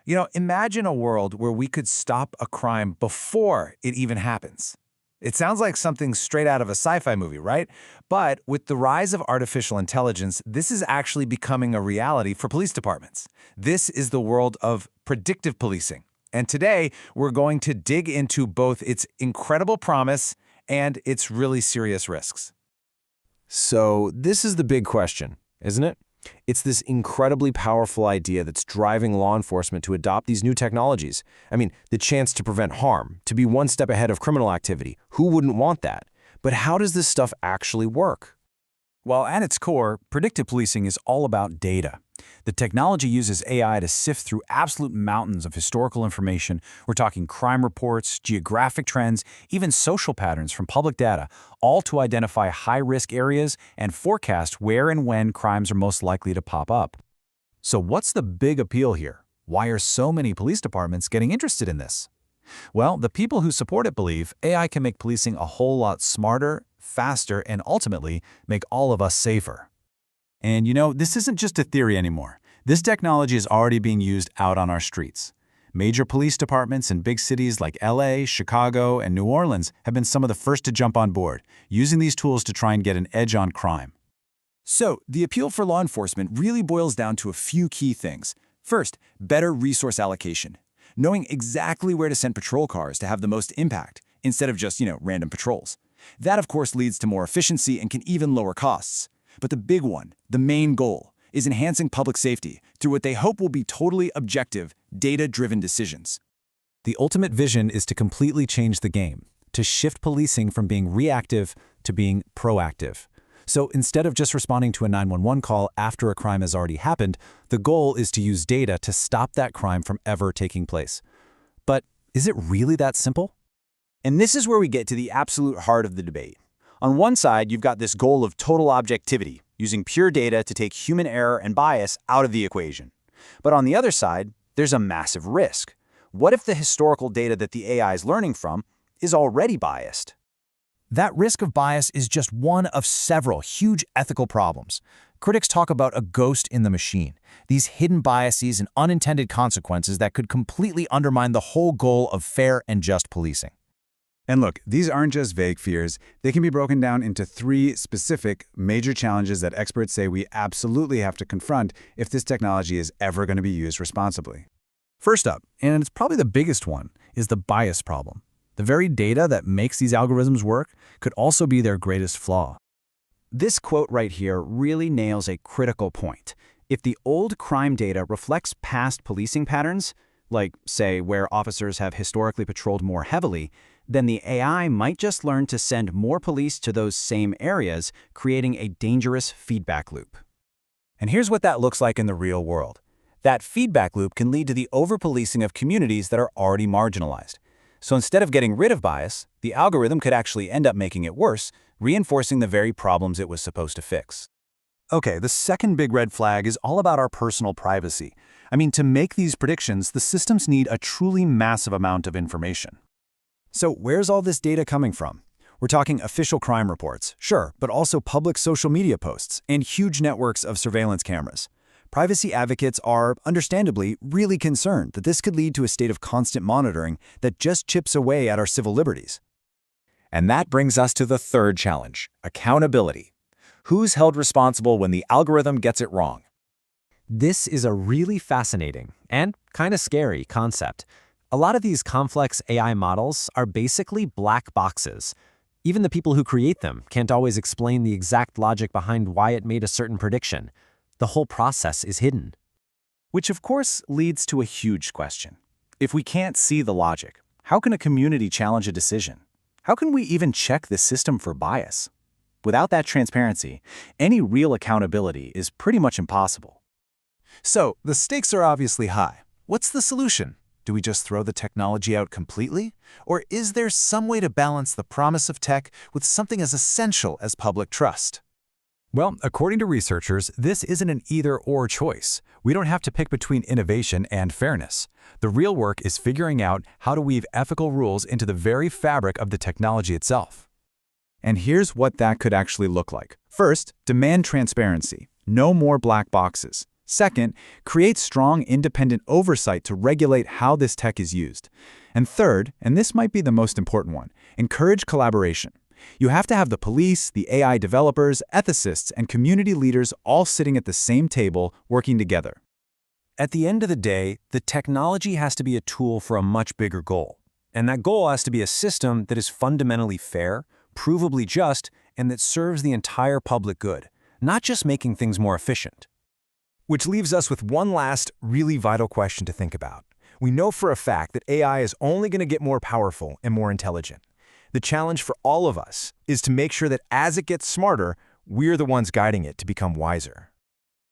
Imagine a world where we could stop a crime before it even happens. It sounds like something straight out of a sci-fi movie, right? But with the rise of artificial intelligence, this is actually becoming a reality for police departments. This is the world of predictive policing. And today, we're going to dig into both its incredible promise and its really serious risks. So this is the big question, isn't it? It's this incredibly powerful idea that's driving law enforcement to adopt these new technologies. I mean, the chance to prevent harm, to be one step ahead of criminal activity. Who wouldn't want that? But how does this stuff actually work? Well, at its core, predictive policing is all about data. The technology uses AI to sift through absolute mountains of historical information. We're talking crime reports, geographic trends, even social patterns from public data, all to identify high-risk areas and forecast where and when crimes are most likely to pop up. So what's the big appeal here? Why are so many police departments getting interested in this? Well, the people who support it believe AI can make policing a whole lot smarter, faster, and ultimately make all of us safer. And this isn't just a theory anymore. This technology is already being used out on our streets. Major police departments in big cities like LA, Chicago, and New Orleans have been some of the first to jump on board, using these tools to try and get an edge on crime. So, the appeal for law enforcement really boils down to a few key things. First, better resource allocation. Knowing exactly where to send patrol cars to have the most impact, instead of just, random patrols. That, of course, leads to more efficiency and can even lower costs. But the big one, the main goal, is enhancing public safety through what they hope will be totally objective, data-driven decisions. The ultimate vision is to completely change the game, to shift policing from being reactive to being proactive. So instead of just responding to a 911 call after a crime has already happened, the goal is to use data to stop that crime from ever taking place. But is it really that simple? And this is where we get to the absolute heart of the debate. On one side, you've got this goal of total objectivity, using pure data to take human error and bias out of the equation. But on the other side, there's a massive risk. What if the historical data that the AI is learning from is already biased? That risk of bias is just one of several huge ethical problems. Critics talk about a ghost in the machine, these hidden biases and unintended consequences that could completely undermine the whole goal of fair and just policing. And look, these aren't just vague fears. They can be broken down into 3 specific major challenges that experts say we absolutely have to confront if this technology is ever going to be used responsibly. First up, and it's probably the biggest one, is the bias problem. The very data that makes these algorithms work could also be their greatest flaw. This quote right here really nails a critical point. If the old crime data reflects past policing patterns, like, say, where officers have historically patrolled more heavily, then the AI might just learn to send more police to those same areas, creating a dangerous feedback loop. And here's what that looks like in the real world. That feedback loop can lead to the over-policing of communities that are already marginalized. So instead of getting rid of bias, the algorithm could actually end up making it worse, reinforcing the very problems it was supposed to fix. Okay, the second big red flag is all about our personal privacy. To make these predictions, the systems need a truly massive amount of information. So where's all this data coming from? We're talking official crime reports, sure, but also public social media posts and huge networks of surveillance cameras. Privacy advocates are, understandably, really concerned that this could lead to a state of constant monitoring that just chips away at our civil liberties. And that brings us to the third challenge, accountability. Who's held responsible when the algorithm gets it wrong? This is a really fascinating and kind of scary concept. A lot of these complex AI models are basically black boxes. Even the people who create them can't always explain the exact logic behind why it made a certain prediction. The whole process is hidden. Which of course leads to a huge question. If we can't see the logic, how can a community challenge a decision? How can we even check the system for bias? Without that transparency, any real accountability is pretty much impossible. So, the stakes are obviously high. What's the solution? Do we just throw the technology out completely? Or is there some way to balance the promise of tech with something as essential as public trust? Well, according to researchers, this isn't an either-or choice. We don't have to pick between innovation and fairness. The real work is figuring out how to weave ethical rules into the very fabric of the technology itself. And here's what that could actually look like. First, demand transparency. No more black boxes. Second, create strong independent oversight to regulate how this tech is used. And third, and this might be the most important one, encourage collaboration. You have to have the police, the AI developers, ethicists, and community leaders all sitting at the same table working together. At the end of the day, the technology has to be a tool for a much bigger goal. And that goal has to be a system that is fundamentally fair, provably just, and that serves the entire public good, not just making things more efficient. Which leaves us with one last, really vital question to think about. We know for a fact that AI is only going to get more powerful and more intelligent. The challenge for all of us is to make sure that as it gets smarter, we're the ones guiding it to become wiser.